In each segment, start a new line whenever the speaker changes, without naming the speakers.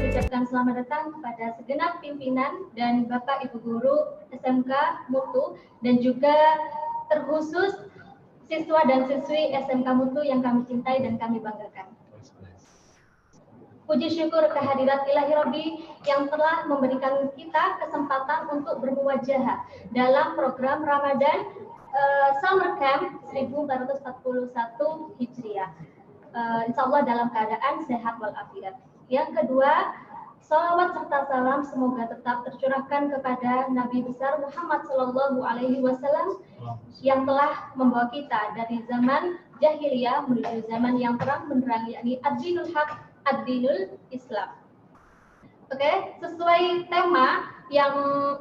Ucapkan selamat datang kepada segenap pimpinan dan Bapak Ibu Guru SMK Mutu dan juga terkhusus siswa dan siswi SMK Mutu yang kami cintai dan kami banggakan. Puji syukur kehadirat Ilahi Rabbi yang telah memberikan kita kesempatan untuk bermuwajahah dalam program Ramadan Summer Camp 1441 Hijriah. Insya Allah dalam keadaan sehat walafiat. Yang kedua, salawat serta salam semoga tetap tercurahkan kepada Nabi besar Muhammad Sallallahu Alaihi Wasallam yang telah membawa kita dari zaman jahiliyah menuju zaman yang terang benderang, yakni ad-dinul haq, ad-dinul Islam. Oke, sesuai tema yang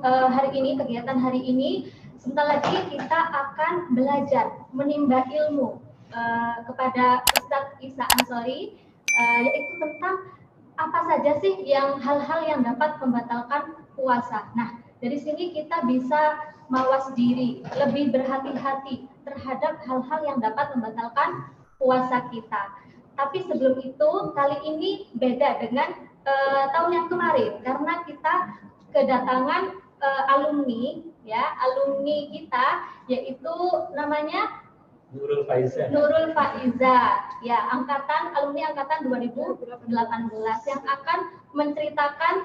hari ini, kegiatan hari ini, sebentar lagi kita akan belajar menimba ilmu kepada Ustadz Isa Ansori, yaitu tentang apa saja sih yang hal-hal yang dapat membatalkan puasa. Nah, dari sini kita bisa mawas diri, lebih berhati-hati terhadap hal-hal yang dapat membatalkan puasa kita. Tapi sebelum itu, kali ini beda dengan tahun yang kemarin, karena kita kedatangan alumni, ya, alumni kita, yaitu namanya Nurul Faiza, ya, alumni angkatan 2018 yang akan menceritakan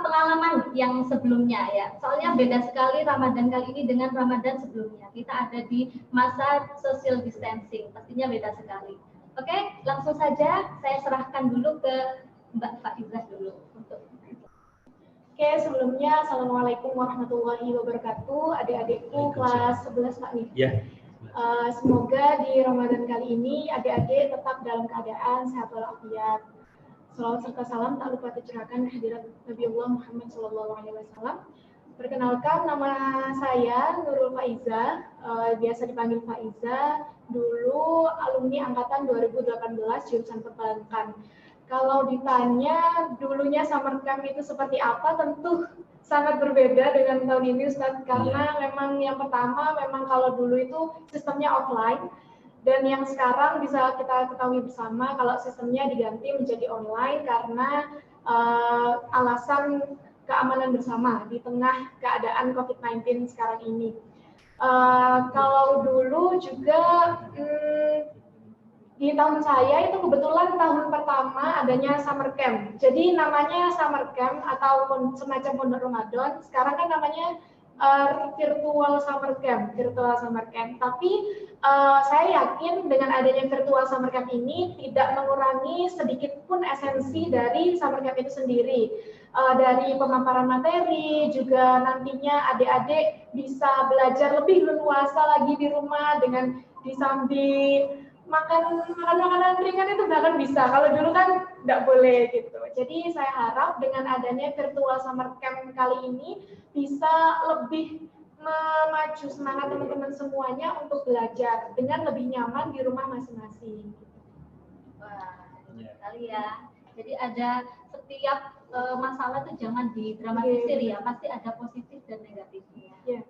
pengalaman yang sebelumnya, ya. Soalnya beda sekali Ramadan kali ini dengan Ramadan sebelumnya. Kita ada di masa social distancing, pastinya beda sekali. Oke, langsung saja saya serahkan dulu ke Mbak Faiza dulu untuk.
Oke, sebelumnya Assalamualaikum warahmatullahi wabarakatuh, adik-adikku kelas 11 Pak nih.
Ya.
Semoga di Ramadan kali ini adik-adik tetap dalam keadaan sehat walafiat. Salawat serta salam tak lupa tercurahkan kehadirat Nabiullah Muhammad SAW. Perkenalkan, nama saya Nurul Faiza, biasa dipanggil Faiza, dulu alumni angkatan 2018 jurusan perbankan. Kalau ditanya dulunya summer camp itu seperti apa, tentu sangat berbeda dengan tahun ini, Ustaz, karena memang yang pertama memang kalau dulu itu sistemnya offline, dan yang sekarang bisa kita ketahui bersama kalau sistemnya diganti menjadi online karena alasan keamanan bersama di tengah keadaan COVID-19 sekarang ini. Kalau dulu juga di tahun saya itu kebetulan tahun pertama adanya summer camp. Jadi namanya summer camp atau semacam pondok Ramadan. Sekarang kan namanya virtual summer camp. Tapi saya yakin dengan adanya virtual summer camp ini tidak mengurangi sedikit pun esensi dari summer camp itu sendiri. Dari pemaparan materi, juga nantinya adik-adik bisa belajar lebih leluasa lagi di rumah dengan disambi makan makanan ringan itu bahkan bisa. Kalau dulu kan tidak boleh gitu. Jadi saya harap dengan adanya virtual summer camp kali ini bisa lebih memacu semangat teman-teman semuanya untuk belajar dengan lebih nyaman di rumah masing-masing.
Wah, sekali ya. Jadi ada setiap masalah itu jangan didramatisir ya. Pasti ada positif dan negatifnya.
Yeah.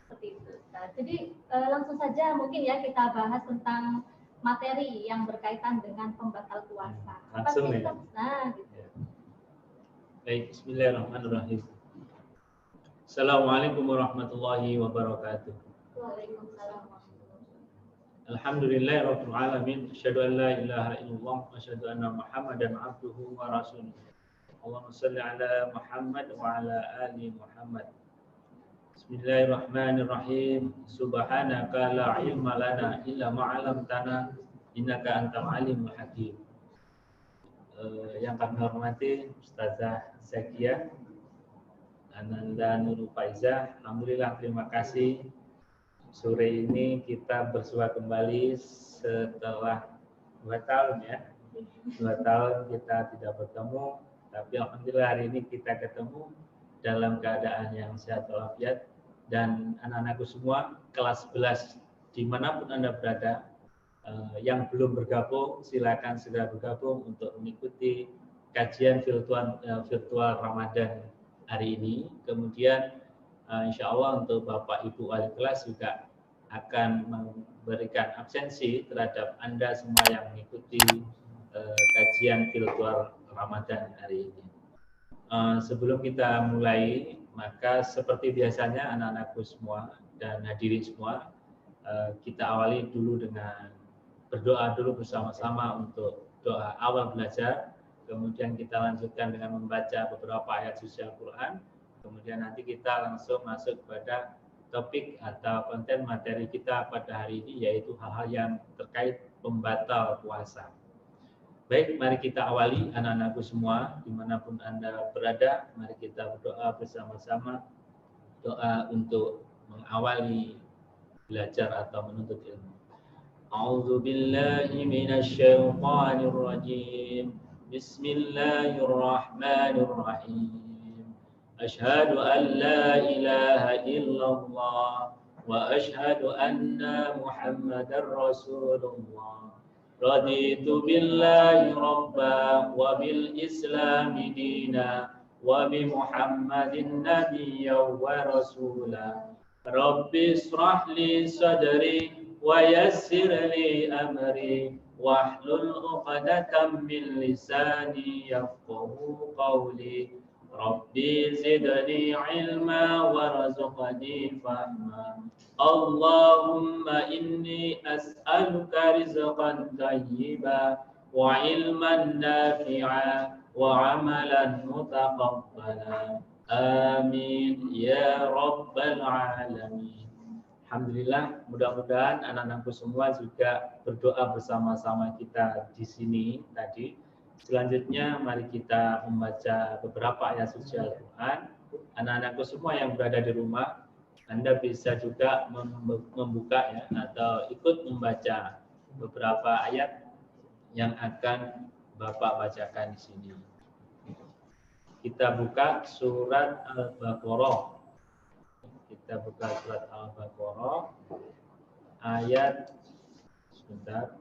Seperti itu. Nah, jadi langsung saja mungkin ya kita bahas tentang materi yang berkaitan dengan pembatal puasa.
Langsung ya.
Nah, gitu.
Baik, bismillahirrahmanirrahim. Assalamualaikum warahmatullahi wabarakatuh.
Waalaikumsalam.
Alhamdulillahirabbil alamin. Asyhadu an la ilaha illallah wa asyhadu anna Muhammadan abduhu wa rasuluh. Allahumma shalli ala Muhammad wa ala ali Muhammad. Bismillahirrahmanirrahim. Subhanaka la ilma lana illa ma 'allamtana innaka antal alimul hakim. Yang kami hormati Ustazah Zakia Ananda Nurul Faiza, alhamdulillah terima kasih. Sore ini kita bersua kembali setelah 2 tahun ya. 2 tahun kita tidak bertemu, tapi alhamdulillah hari ini kita ketemu dalam keadaan yang sehat walafiat. Dan anak-anakku semua kelas 11 dimanapun Anda berada, yang belum bergabung silakan segera bergabung untuk mengikuti kajian virtual Ramadan hari ini. Kemudian Insya Allah untuk Bapak Ibu wali kelas juga akan memberikan absensi terhadap Anda semua yang mengikuti kajian virtual Ramadan hari ini. Sebelum kita mulai, maka seperti biasanya anak-anakku semua dan hadirin semua, kita awali dulu dengan berdoa dulu bersama-sama untuk doa awal belajar, kemudian kita lanjutkan dengan membaca beberapa ayat suci Al-Quran, kemudian nanti kita langsung masuk kepada topik atau konten materi kita pada hari ini, yaitu hal-hal yang terkait pembatal puasa. Baik, mari kita awali anak-anakku semua, dimanapun Anda berada, mari kita berdoa bersama-sama, doa untuk mengawali belajar atau menuntut ilmu. A'udzu billahi minasy syaithanir rajim. Bismillahirrahmanirrahim. Asyhadu an la ilaha illallah wa asyhadu anna Muhammadar Rasulullah. Raditu billahi rabba wa bil islami dina wa bi Muhammadin nabiyyan wa rasula. Rabbi israh li sadri wa yassir li amri wahlul 'uqdatam min lisani yafqahu qawli. Rabbi zidni ilma warzuqni fahma. Allahumma inni as'aluka rizqan thayyiban wa ilman nafi'a wa amalan mutaqabbala. Amin ya rabbal alamin. Alhamdulillah, mudah-mudahan anak-anakku semua juga berdoa bersama-sama kita di sini tadi. Selanjutnya mari kita membaca beberapa ayat suci Al-Quran. Anak-anakku semua yang berada di rumah, Anda bisa juga membuka ya, atau ikut membaca beberapa ayat yang akan Bapak bacakan di sini. Kita buka surat Al-Baqarah. Kita buka surat Al-Baqarah ayat sebentar.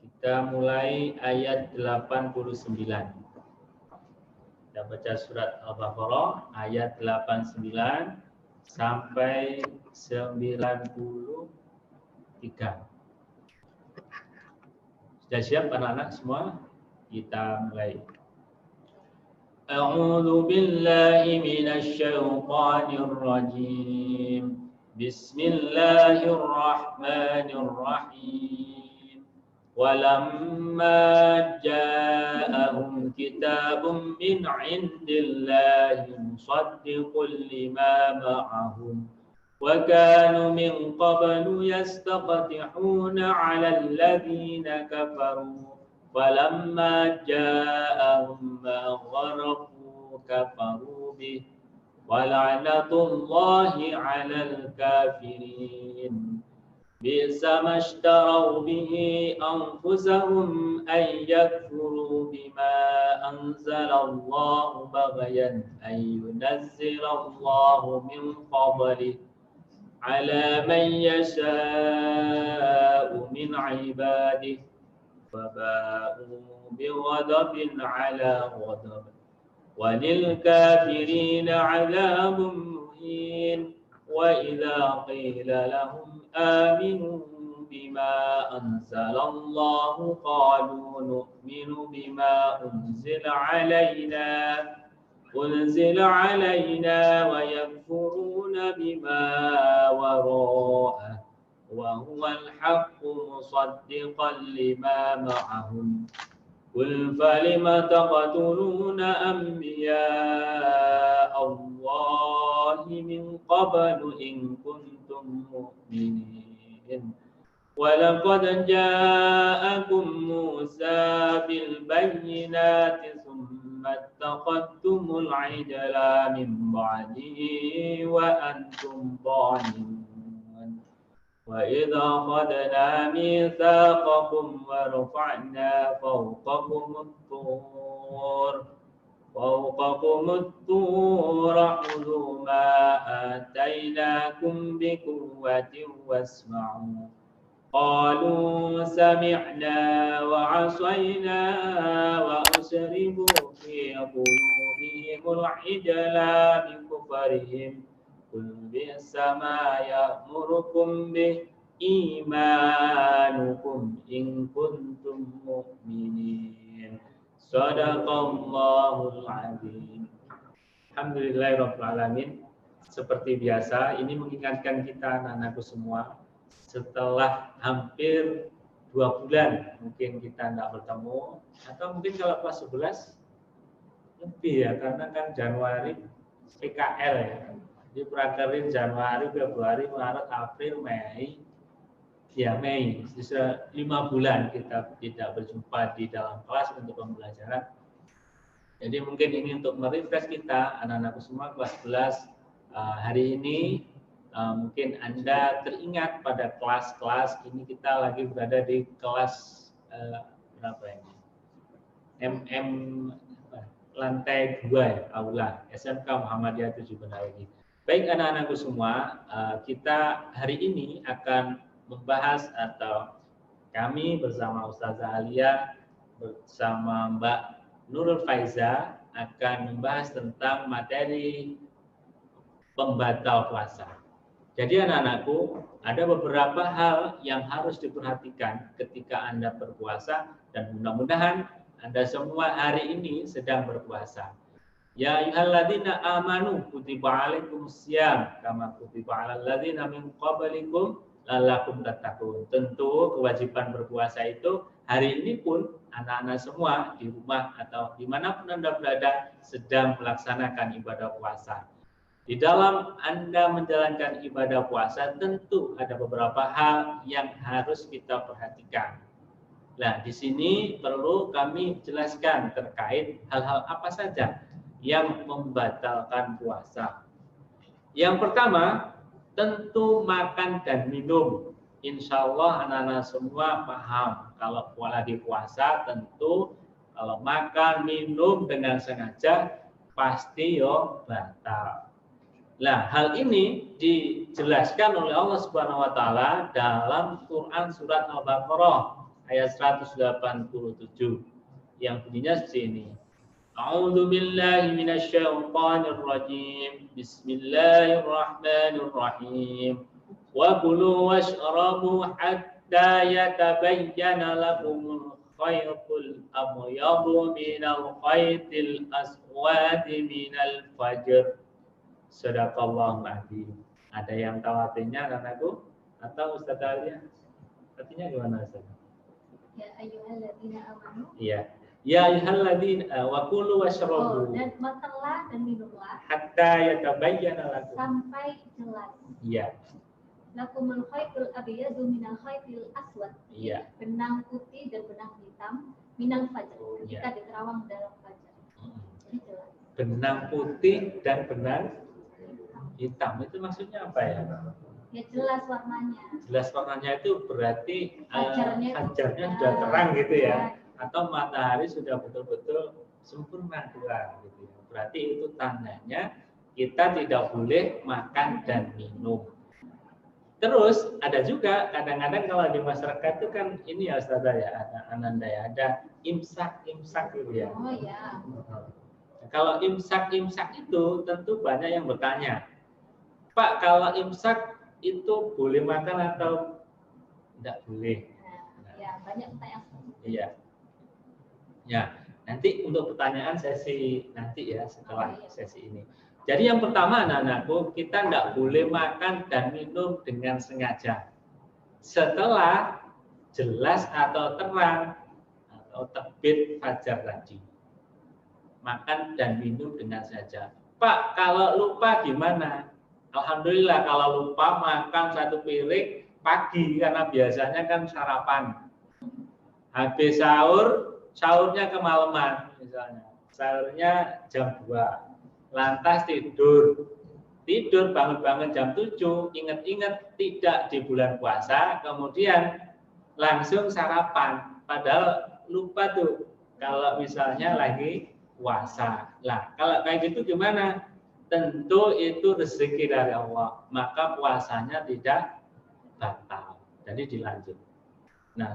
Kita mulai ayat 89. Kita baca surat Al-Baqarah ayat 89 sampai 93. Sudah siap anak-anak semua? Kita mulai. A'udzu billahi minasy syaithanir rajim. Bismillahirrahmanirrahim. Walamma ja'ahum kitabun min 'indillahi musaddiqun lima ma'ahum. وكانوا من قبل يستفتحون على الذين كفروا فلما جاءهم ما عرفوا كفروا به ولعنة الله على الكافرين بئس ما اشتروا به أنفسهم أن يكفروا بما أنزل الله بغيا أن ينزل الله من فضله على من يشاء من عباده فباءوا بغضب على غضب وللكافرين عذاب مهين وإذا قيل لهم آمنوا بما أنزل الله قالوا نؤمن بما أنزل علينا ويكفرون بما وراءه وهو الحق مصدقا لما معهم قل فلم تقتلون أنبياء الله من قبل إن كنتم مؤمنين ولقد جاءكم موسى بالبينات ثم اتخذتم العجل من بعده وأنتم ظالمون وإذا أخذنا ميثاقكم ورفعنا فوقكم الطور خذوا ما آتيناكم بقوة واسمعوا قالوا سمعنا وعصينا وأشربوا في قلوبهم العجل بكفرهم قل بئس ما يأمركم به إيمانكم إن كنتم مؤمنين صدق الله العظيم. Alhamdulillahirabbil alamin. Seperti biasa, ini mengingatkan kita anak-anakku semua, setelah hampir 2 bulan mungkin kita tidak bertemu, atau mungkin kalau kelas 11 lebih ya, karena kan Januari PKL ya, diperakerin Januari, Februari, Maret, April, Mei, ya Mei, bisa 5 bulan kita tidak berjumpa di dalam kelas untuk pembelajaran. Jadi mungkin ini untuk merefresh kita, anak-anakku semua kelas 11 hari ini. Mungkin Anda teringat pada kelas-kelas ini, kita lagi berada di kelas berapa ini? Lantai 2 ya, aula SMK Muhammadiyah 7 Bendawi. Baik anak-anakku semua, kita hari ini akan membahas, atau kami bersama Ustazah Alia bersama Mbak Nurul Faiza akan membahas tentang materi pembatal puasa. Jadi anak-anakku, ada beberapa hal yang harus diperhatikan ketika Anda berpuasa, dan mudah-mudahan Anda semua hari ini sedang berpuasa. Ya ayyuhalladzina amanu kutiba alaikumusiyam kama kutiba alal ladzina min qablikum la'allakum tattaqun. Tentu kewajiban berpuasa itu hari ini pun anak-anak semua di rumah atau dimanapun Anda berada sedang melaksanakan ibadah puasa. Di dalam Anda menjalankan ibadah puasa tentu ada beberapa hal yang harus kita perhatikan. Nah, di sini perlu kami jelaskan terkait hal-hal apa saja yang membatalkan puasa. Yang pertama, tentu makan dan minum. Insya Allah anak-anak semua paham kalau lagi puasa tentu kalau makan minum dengan sengaja pasti batal. Nah, hal ini dijelaskan oleh Allah Subhanahu wa taala dalam Quran surat Al-Baqarah ayat 187 yang bunyinya seperti ini. A'udzu billahi minasyaitonir rajim. Bismillahirrahmanirrahim. Wa kulu washrabu hatta yatabayyana lakumul khaytul abyadu minal khaytil aswadi minal fajr. Sadaqallahul adzim. Ada yang tahu artinya anak-anakku atau Ustaz Alia? Artinya gimana Ustaz?
Ya ayyuhalladzina amanu.
Iya. Ya ayyuhalladzina wa kulu washrabu.
Dan makanlah dan minumlah
Hatta yatabayyana lakum.
sampai jelas.
Iya.
Lakumul khaytul abyadu minal khaytil aswad.
Iya.
Benang putih dan benang hitam minal fajr. Ketika
Iya.
diterawang dalam fajar. Jadi jelas.
Benang putih dan benang hitam itu maksudnya apa ya?
Ya jelas warnanya.
Jelas warnanya itu berarti
Fajarnya
sudah terang gitu ya, atau matahari sudah betul-betul sempurna terang gitu. Berarti itu tandanya kita tidak boleh makan dan minum. Terus ada juga kadang-kadang kalau di masyarakat itu kan ini ya Ustazah ya, ada Ananda ya, ada imsak gitu ya.
Oh ya.
Kalau imsak itu tentu banyak yang bertanya, Pak, kalau imsak itu boleh makan atau tidak boleh?
Ya, banyak pertanyaan.
Iya. Ya, nanti untuk pertanyaan sesi nanti ya setelah sesi ini. Jadi yang pertama anak-anakku, kita tidak boleh makan dan minum dengan sengaja. Setelah jelas atau terang atau terbit fajar tadi. Makan dan minum dengan sengaja. Pak, kalau lupa gimana? Alhamdulillah kalau lupa makan 1 piring pagi karena biasanya kan sarapan. Habis sahurnya kemalaman misalnya. Sahurnya jam 2. Lantas tidur bangun-bangun jam 7, ingat-ingat tidak di bulan puasa, kemudian langsung sarapan. Padahal lupa tuh kalau misalnya lagi puasa. Lah, kalau kayak gitu gimana? Tentu itu rezeki dari Allah, maka puasanya tidak batal. Jadi dilanjut. Nah,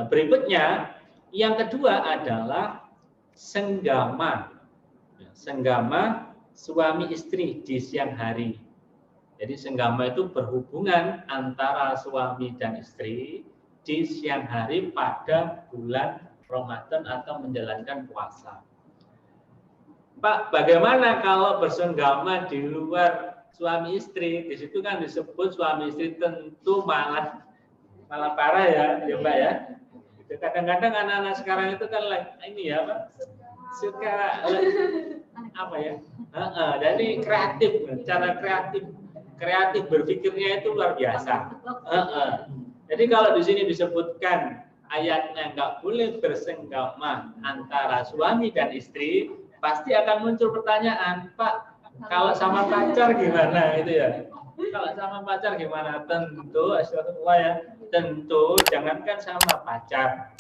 berikutnya yang kedua adalah senggama. Senggama suami istri di siang hari. Jadi senggama itu berhubungan antara suami dan istri di siang hari pada bulan Ramadan atau menjalankan puasa. Pak, bagaimana kalau bersenggama di luar suami istri? Di situ kan disebut suami istri, tentu malah parah ya, Mbak ya. Kadang-kadang anak-anak sekarang itu kan ini ya, Pak, suka apa ya? Jadi kreatif, cara kreatif berpikirnya itu luar biasa. Jadi kalau di sini disebutkan ayatnya nggak boleh bersenggama antara suami dan istri, pasti akan muncul pertanyaan, Pak, kalau sama pacar gimana itu ya? Kalau sama pacar gimana? Tentu, astagfirullah ya, tentu jangankan sama pacar,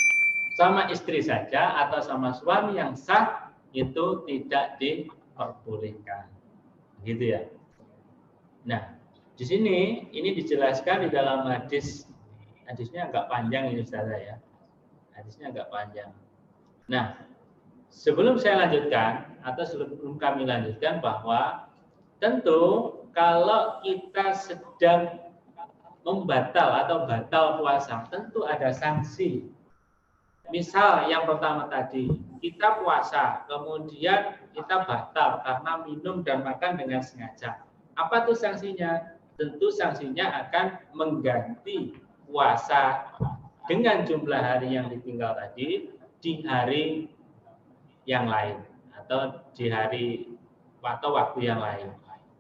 sama istri saja atau sama suami yang sah itu tidak diperbolehkan, gitu ya. Nah, di sini ini dijelaskan di dalam hadisnya agak panjang ini Ustazah ya. Hadisnya agak panjang. Nah, sebelum saya lanjutkan atau sebelum kami lanjutkan bahwa tentu kalau kita sedang membatal atau batal puasa, tentu ada sanksi. Misal yang pertama tadi, kita puasa, kemudian kita batal karena minum dan makan dengan sengaja. Apa tuh sanksinya? Tentu sanksinya akan mengganti puasa dengan jumlah hari yang ditinggal tadi di hari yang lain atau di hari atau waktu yang lain.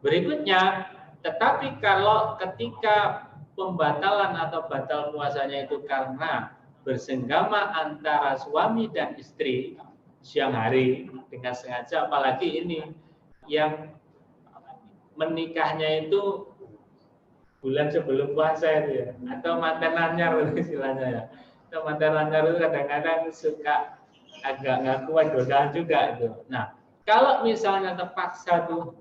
Berikutnya, tetapi kalau ketika pembatalan atau batal puasanya itu karena bersenggama antara suami dan istri siang hari dengan sengaja, apalagi ini yang menikahnya itu bulan sebelum puasa itu ya, atau mantan anyar istilahnya ya. Atau mantan anyar itu kadang-kadang suka agak nggak kuat godaan juga itu. Nah, kalau misalnya terpaksa tuh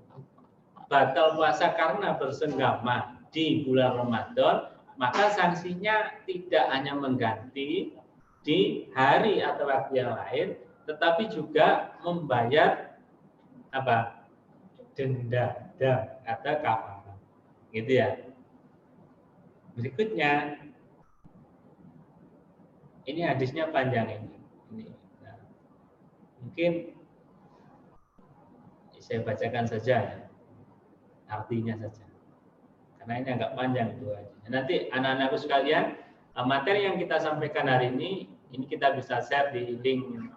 batal puasa karena bersenggama di bulan Ramadan, maka sanksinya tidak hanya mengganti di hari atau waktu yang lain, tetapi juga membayar apa? Denda atau kafarat. Gitu ya. Berikutnya, ini hadisnya panjang ini. Nah, mungkin saya bacakan saja ya. Artinya saja, karena ini agak panjang itu aja. Nanti anak-anakku sekalian, materi yang kita sampaikan hari ini kita bisa share di link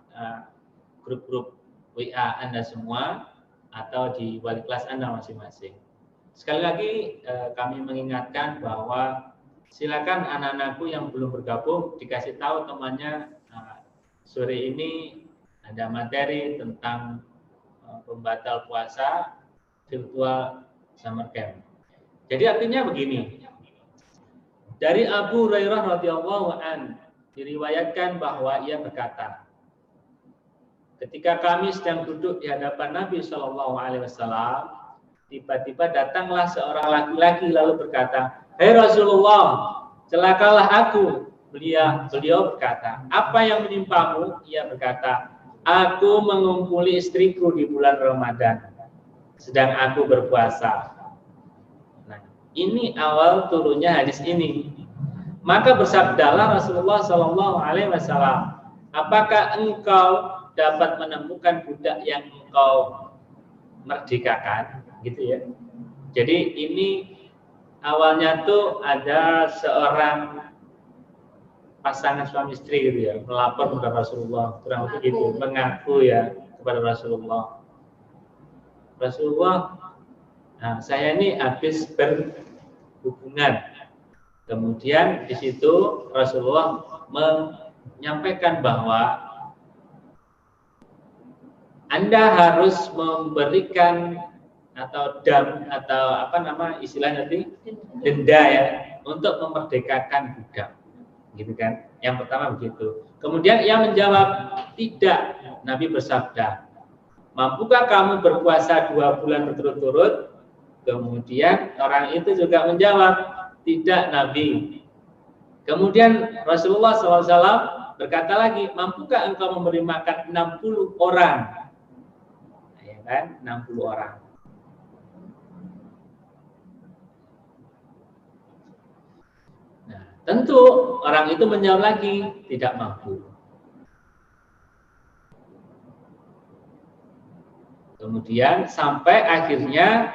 grup-grup WA Anda semua atau di wali kelas Anda masing-masing. Sekali lagi kami mengingatkan bahwa silakan anak-anakku yang belum bergabung dikasih tahu temannya sore ini ada materi tentang pembatal puasa virtual summer camp. Jadi artinya begini. Dari Abu Hurairah radhiyallahu an diriwayatkan bahwa ia berkata, ketika kami sedang duduk di hadapan Nabi Shallallahu Alaihi Wasallam, tiba-tiba datanglah seorang laki-laki lalu berkata, "Hei Rasulullah, celakalah aku." Beliau berkata, "Apa yang menimpamu?" Ia berkata, "Aku mengumpuli istriku di bulan Ramadan, sedang aku berpuasa." Nah, ini awal turunnya hadis ini. Maka bersabdalah Rasulullah Shallallahu Alaihi Wasallam, "Apakah engkau dapat menemukan budak yang engkau merdekakan?" Gitu ya. Jadi ini awalnya tuh ada seorang pasangan suami istri gitu ya, melapor kepada Rasulullah, kurang lebih gitu, mengaku ya kepada Rasulullah. Nah, saya ini habis berhubungan. Kemudian di situ Rasulullah menyampaikan bahwa Anda harus memberikan atau istilahnya tadi denda ya untuk memerdekakan budak, gitu kan? Yang pertama begitu. Kemudian ia menjawab, "Tidak." Nabi bersabda, "Mampukah kamu berpuasa 2 bulan berturut-turut?" Kemudian orang itu juga menjawab, "Tidak, Nabi." Kemudian Rasulullah SAW berkata lagi, mampukah engkau memberi makan 60 orang? Ya kan, 60 orang. Nah, tentu orang itu menjawab lagi, tidak mampu. Kemudian sampai akhirnya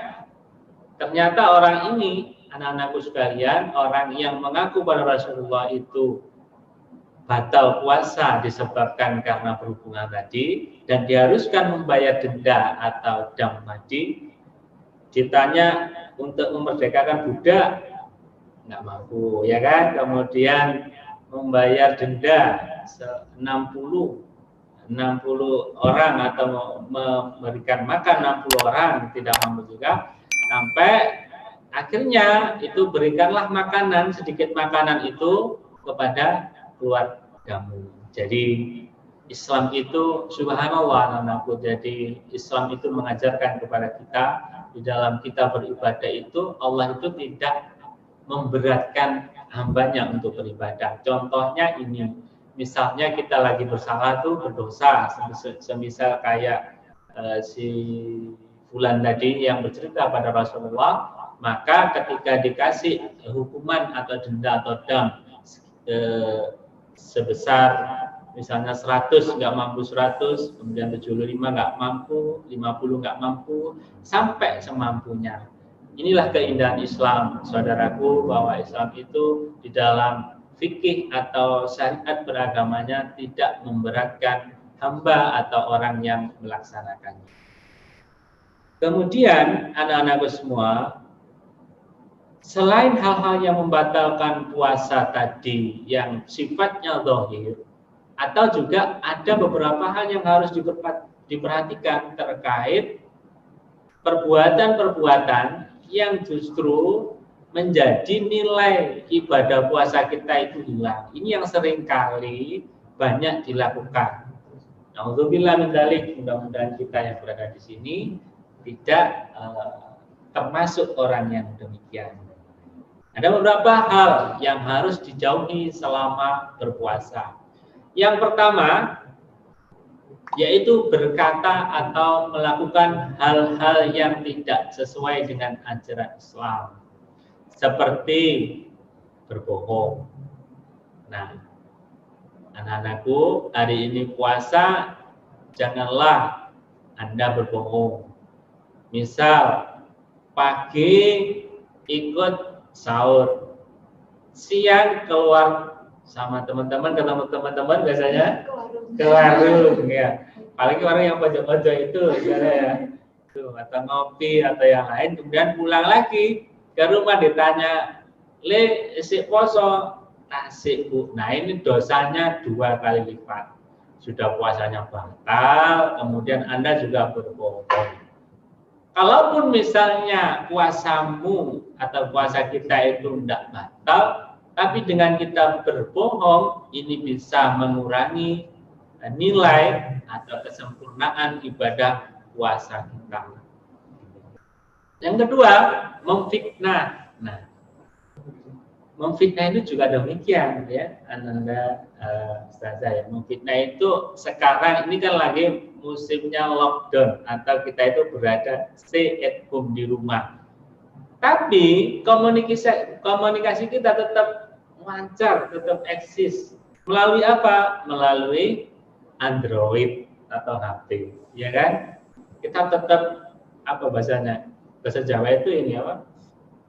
ternyata orang ini, anak-anakku sekalian, orang yang mengaku pada Rasulullah itu batal puasa disebabkan karena berhubungan tadi dan diharuskan membayar denda atau dam tadi, ditanya untuk memerdekakan budak, nggak mampu, ya kan? Kemudian membayar denda 60 orang atau memberikan makan 60 orang tidak mampu juga, sampai akhirnya itu berikanlah makanan, sedikit makanan itu kepada keluargamu. Jadi Islam itu subhanallah anakku, jadi Islam itu mengajarkan kepada kita di dalam kita beribadah itu Allah itu tidak memberatkan hambanya untuk beribadah. Contohnya ini, misalnya kita lagi bersalah tuh berdosa, semisal kayak si Fulan tadi yang bercerita pada Rasulullah, maka ketika dikasih hukuman atau denda atau dam sebesar misalnya 100 nggak mampu 100, kemudian 75 nggak mampu, 50 nggak mampu, sampai semampunya. Inilah keindahan Islam, saudaraku, bahwa Islam itu di dalam fikih atau syariat beragamanya tidak memberatkan hamba atau orang yang melaksanakannya. Kemudian anak-anakku semua, selain hal-hal yang membatalkan puasa tadi yang sifatnya zahir, atau juga ada beberapa hal yang harus diperhatikan terkait perbuatan-perbuatan yang justru menjadi nilai ibadah puasa kita itu hilang. Ini yang seringkali banyak dilakukan. Nauzubillah min dzalik, mudah-mudahan kita yang berada di sini tidak termasuk orang yang demikian. Ada beberapa hal yang harus dijauhi selama berpuasa. Yang pertama, yaitu berkata atau melakukan hal-hal yang tidak sesuai dengan ajaran Islam, seperti berbohong. Nah, anak-anakku, hari ini puasa, janganlah Anda berbohong. Misal, pagi ikut sahur, siang keluar sama teman-teman, ketemu teman-teman biasanya ke warung, ya. Apalagi orang yang pojok-pojok itu, misalnya ya, tuh, atau ngopi atau yang lain, kemudian pulang lagi ke rumah ditanya, le isi poso, asik bu. Nah ini dosanya 2 kali lipat. Sudah puasanya batal, kemudian Anda juga berbohong. Kalaupun misalnya puasamu atau puasa kita itu tidak batal, tapi dengan kita berbohong, ini bisa mengurangi nilai atau kesempurnaan ibadah puasa kita. Yang kedua, memfitnah. Nah, memfitnah itu juga demikian, ya, Ananda Ustazah, ya. Memfitnah itu sekarang ini kan lagi musimnya lockdown atau kita itu berada stay at home di rumah. Tapi komunikasi kita tetap lancar, tetap eksis. Melalui apa? Melalui Android atau HP, ya kan? Kita tetap apa bahasanya? Bahasa Jawa itu ini apa?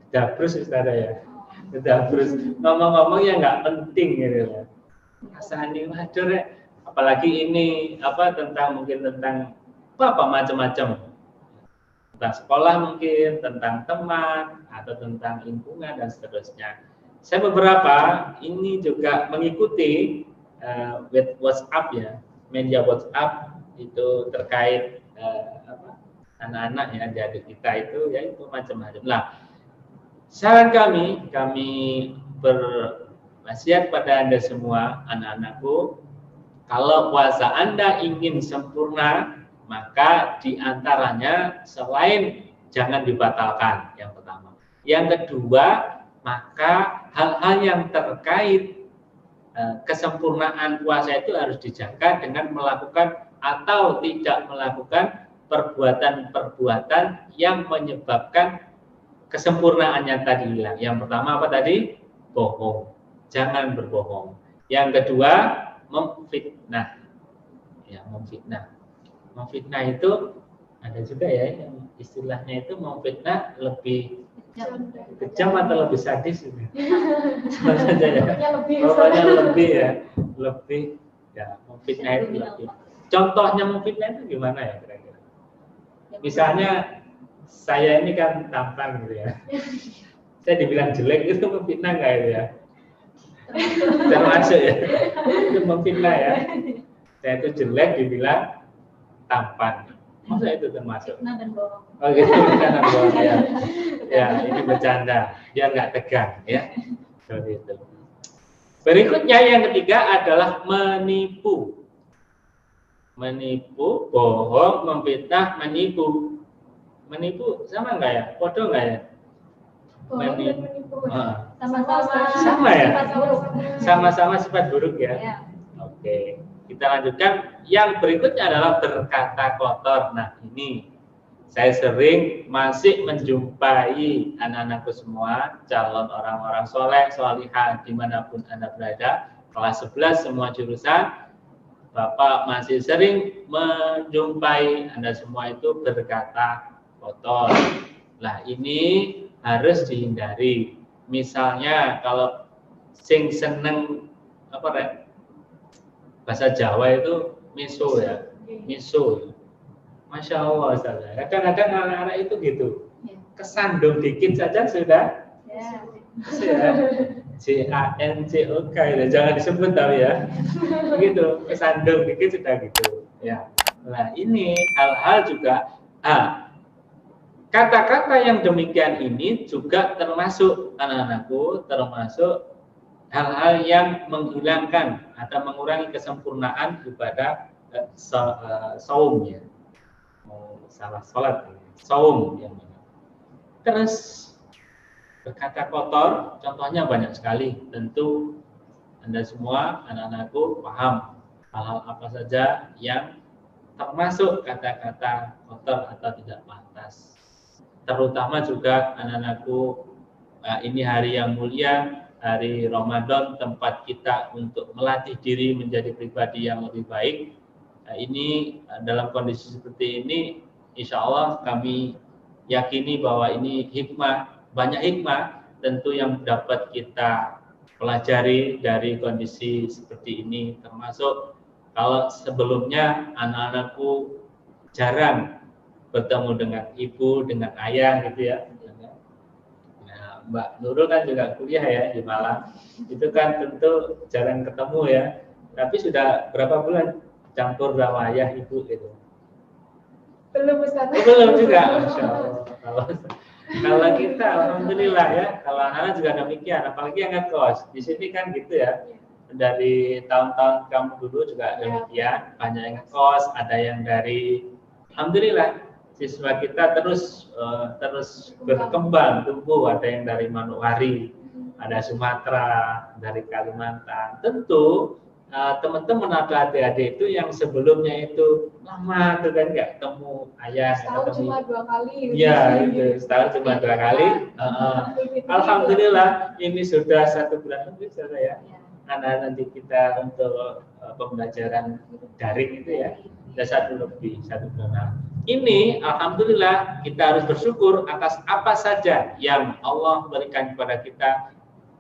Dabrus Ustazah, ya. Dabrus. Ngomong-ngomong yang nggak penting gitu ya. Asani wajar ya. Apalagi ini apa mungkin tentang apa macam-macam. Tentang sekolah mungkin, tentang teman atau tentang lingkungan dan seterusnya. Saya beberapa ini juga mengikuti WhatsApp, ya, media WhatsApp itu terkait anak-anak ya, adik kita itu ya itu macam-macam. Nah, saran kami berwasiat pada Anda semua, anak-anakku, kalau puasa Anda ingin sempurna, maka diantaranya selain jangan dibatalkan, yang pertama. Yang kedua, maka hal-hal yang terkait kesempurnaan puasa itu harus dijaga dengan melakukan atau tidak melakukan perbuatan-perbuatan yang menyebabkan kesempurnaannya tadi hilang. Yang pertama apa tadi? Bohong. Jangan berbohong. Yang kedua, memfitnah. Ya, memfitnah. Memfitnah itu ada juga ya yang istilahnya itu memfitnah lebih kejam atau lebih sadis gitu. Sama saja ya. Pokoknya lebih ya. Lebih ya, memfitnah itu lebih. Contohnya memfitnah itu gimana ya kira-kira? Misalnya saya ini kan tampan gitu ya. Saya dibilang jelek itu memfitnah nggak itu ya? Termasuk ya. Itu memfitnah ya. Saya itu jelek dibilang tampan. Masa itu termasuk?
Fitnah dan bohong.
Oh gitu, fitnah dan bohong ya. Ya, ini bercanda. Biar nggak tegang ya. Seperti itu. Berikutnya yang ketiga adalah menipu. Menipu, bohong, memfitnah, menipu. Menipu sama nggak ya? Podo nggak ya? Menipu. Sama ya?
Sifat buruk.
Sama-sama sifat buruk ya?
Ya.
Oke. Kita lanjutkan. Yang berikutnya adalah berkata kotor. Nah ini saya sering masih menjumpai anak-anakku semua, calon orang-orang soleh, solihah dimanapun Anda berada, kelas 11 semua jurusan. Bapak masih sering menjumpai Anda semua itu berkata kotor. Nah ini harus dihindari. Misalnya kalau sing seneng apa Rek? Bahasa Jawa itu miso ya, miso. Masya Allah, saudara. Kadang-kadang anak-anak itu gitu, kesandung dikit saja sudah. CANCOK ya, jangan disebut tapi ya, begitu kesandung dikit sudah gitu. Ya, nah ini hal-hal juga. Kata-kata yang demikian ini juga termasuk anak-anakku, termasuk hal-hal yang menghilangkan atau mengurangi kesempurnaan ibadah saum ya. Salah sholat, saum yang mana. Terus berkata kotor, contohnya banyak sekali. Tentu Anda semua, anak-anakku paham hal-hal apa saja yang termasuk kata-kata kotor atau tidak pantas. Terutama juga anak-anakku, ini hari yang mulia, hari Ramadan, tempat kita untuk melatih diri menjadi pribadi yang lebih baik. Nah, ini dalam kondisi seperti ini, insya Allah kami yakini bahwa ini hikmah, banyak hikmah tentu yang dapat kita pelajari dari kondisi seperti ini. Termasuk kalau sebelumnya anak-anakku jarang bertemu dengan ibu, dengan ayah gitu ya. Nah, Mbak Nurul kan juga kuliah ya di Malang. Itu kan tentu jarang ketemu ya. Tapi sudah berapa bulan campur sama ayah ibu gitu?
Belum Ustaz.
Belum juga, Masya Allah. Kalau kita, alhamdulillah ya. Kalau anak-anak juga demikian, apalagi yang ngekos. Di sini kan gitu ya. Dari tahun-tahun kamu dulu juga demikian. Banyak yang ngekos, ada yang dari, alhamdulillah siswa kita terus berkembang, tumbuh. Ada yang dari Manokwari, ada Sumatera, dari Kalimantan. Tentu teman-teman atau adik-adik itu yang sebelumnya itu lama tuh kan nggak ketemu ayah,
setahun cuma 2 kali.
Iya, itu setahun cuma 2 kali. Alhamdulillah ini sudah 1 bulan lebih sudah ya. Anak nanti kita untuk pembelajaran daring itu ya, sudah 1 bulan. Nah, ini alhamdulillah kita harus bersyukur atas apa saja yang Allah berikan kepada kita,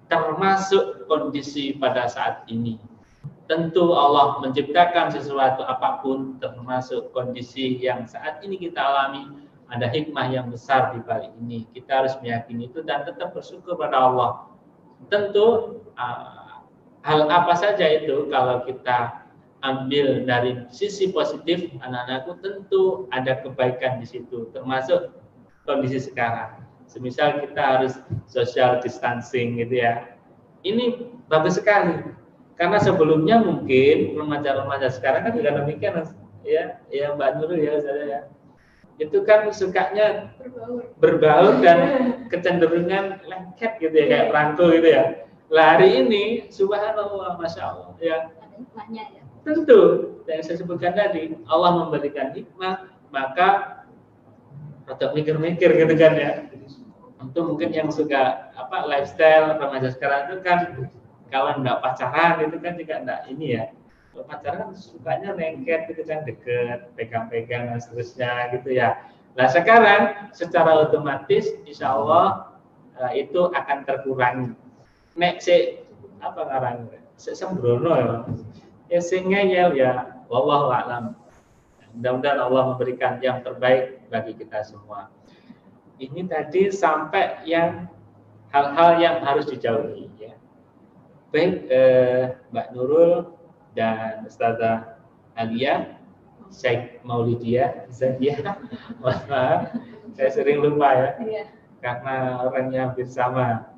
termasuk kondisi pada saat ini. Tentu Allah menciptakan sesuatu apapun, termasuk kondisi yang saat ini kita alami, ada hikmah yang besar di balik ini. Kita harus meyakini itu dan tetap bersyukur pada Allah. Tentu hal apa saja itu kalau kita ambil dari sisi positif, anak-anakku tentu ada kebaikan di situ, termasuk kondisi sekarang. Semisal kita harus social distancing gitu ya. Ini bagus sekali. Karena sebelumnya mungkin remaja-remaja sekarang kan juga demikian ya Mbak Nurul ya saya ya. Itu kan sukanya berbaur dan kecenderungan lengket gitu ya, kayak perangko gitu ya. Lah hari ini, subhanallah, masya Allah, ya
Ada hikmahnya ya.
tentu yang saya sebutkan tadi, Allah memberikan hikmah, maka atau mikir-mikir gitu kan ya. Untuk mungkin yang suka lifestyle remaja sekarang itu kan kalau enggak pacaran itu kan juga enggak ini ya. Kalau pacaran sukanya lengket gitu kan, deket, pegang-pegang dan seterusnya gitu ya. Nah sekarang secara otomatis insya Allah itu akan terkurangi. Nek ngarang sembrono ya ngeyel ya, wallahu a'lam. Mudah-mudahan Allah memberikan yang terbaik bagi kita semua. Ini tadi sampai yang hal-hal yang harus dijauhi ya. Baik Mbak Nurul dan Ustazah Alia, Syekh Maulidia, maaf, saya sering lupa ya, karena orangnya hampir sama.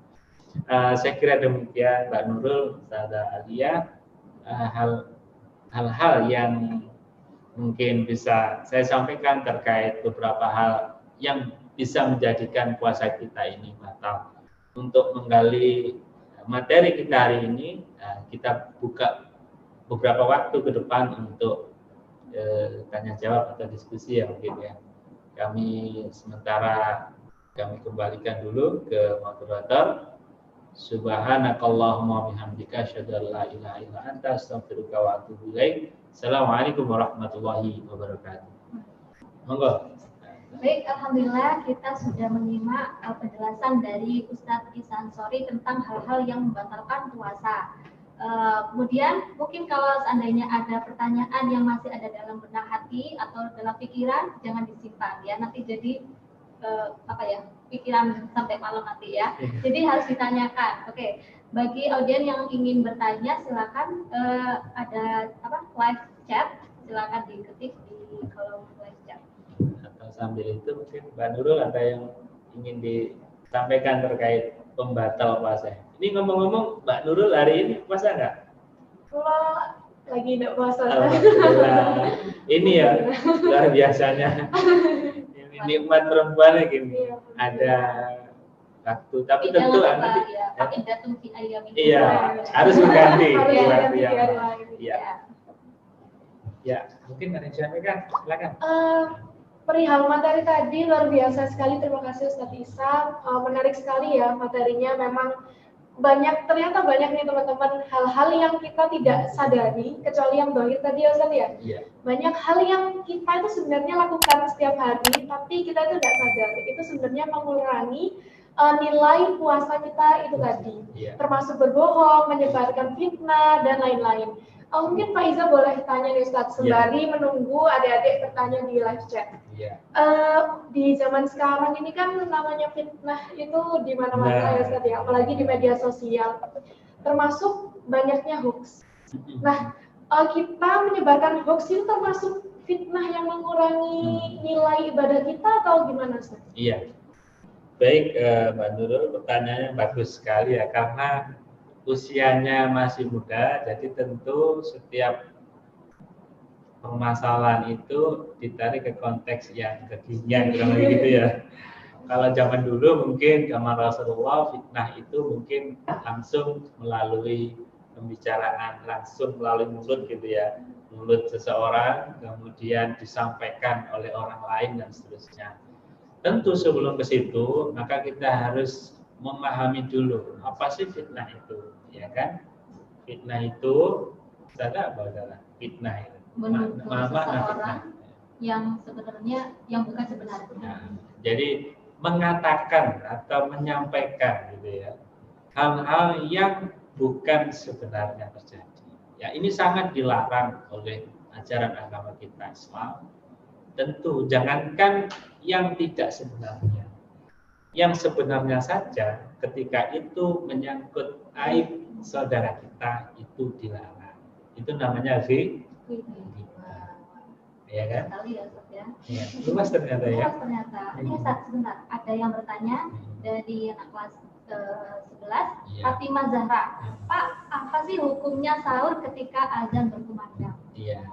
Saya kira demikian Mbak Nurul, Ustazah Alia, hal-hal yang mungkin bisa saya sampaikan terkait beberapa hal yang bisa menjadikan puasa kita ini batal. Untuk menggali materi kita hari ini, kita buka beberapa waktu ke depan untuk tanya jawab atau diskusi ya mungkin ya. Sementara kami kembalikan dulu ke moderator. Subhanakallahumma bihamdika asyhadu an la ilaha illa anta astaghfiruka wa atubu ilaik. Assalamualaikum warahmatullahi wabarakatuh. Monggo.
Baik, alhamdulillah kita sudah menyimak penjelasan dari Ustadz Ihsan Ansori tentang hal-hal yang membatalkan puasa. Kemudian mungkin kalau seandainya ada pertanyaan yang masih ada dalam benak hati atau dalam pikiran, jangan disimpan ya, nanti jadi pikiran sampai malam nanti ya. Jadi harus ditanyakan. Oke, bagi audiens yang ingin bertanya silakan ada live chat, silakan diketik di kolom live chat.
Atau sambil itu mungkin Mbak Nurul ada yang ingin disampaikan terkait pembatal puasa. Ini ngomong-ngomong Mbak Nurul hari ini puasa nggak?
Kalau lagi tidak puasa.
Alhamdulillah. Ini ya luar biasanya. Nikmat perempuan gini. Ada waktu, tapi tentu nanti iya harus mengganti. Ya, mungkin ada yang disampaikan, silakan.
Perihal materi tadi luar biasa sekali, terima kasih Ustadz Ihsan. Menarik sekali ya materinya, memang ternyata banyak nih teman-teman hal-hal yang kita tidak sadari, kecuali yang dohir tadi ya Ustadz ya.
Yeah.
Banyak hal yang kita itu sebenarnya lakukan setiap hari, tapi kita itu tidak sadar. Itu sebenarnya mengurangi nilai puasa kita itu tadi. Yeah. Termasuk berbohong, menyebarkan fitnah, dan lain-lain. Mungkin Pak Iza boleh tanya nih Ustadz, sembari menunggu adik-adik bertanya di live chat. Di zaman sekarang ini kan namanya fitnah itu di mana-mana ya Ustadz ya, apalagi di media sosial, termasuk banyaknya hoax. Nah, kita menyebarkan hoax itu termasuk fitnah yang mengurangi nilai ibadah kita atau gimana Ustadz?
Iya, baik Mbak Nurul, pertanyaannya bagus sekali ya, karena usianya masih muda, jadi tentu setiap permasalahan itu ditarik ke konteks yang kekinian gitu ya. Kalau zaman dulu mungkin zaman Rasulullah fitnah itu mungkin langsung melalui pembicaraan, langsung melalui mulut gitu ya, mulut seseorang kemudian disampaikan oleh orang lain dan seterusnya. Tentu sebelum ke situ maka kita harus memahami dulu apa sih fitnah itu, ya kan? Fitnah itu ada apa adalah fitnah itu?
Menuduh seseorang yang sebenarnya yang bukan sebenarnya.
Nah, jadi mengatakan atau menyampaikan gitu ya hal-hal yang bukan sebenarnya terjadi. Ya ini sangat dilarang oleh ajaran agama kita Islam. Tentu jangankan yang tidak sebenarnya. Yang sebenarnya saja ketika itu menyangkut aib saudara kita itu dilarang. Itu namanya ya kan? Ya, luas ternyata ya.
Luas ternyata. Ini sebentar, ada yang bertanya dari anak kelas 11, Fatimah Zahra. Pak, apa sih hukumnya sahur ketika azan berkumandang?
Iya.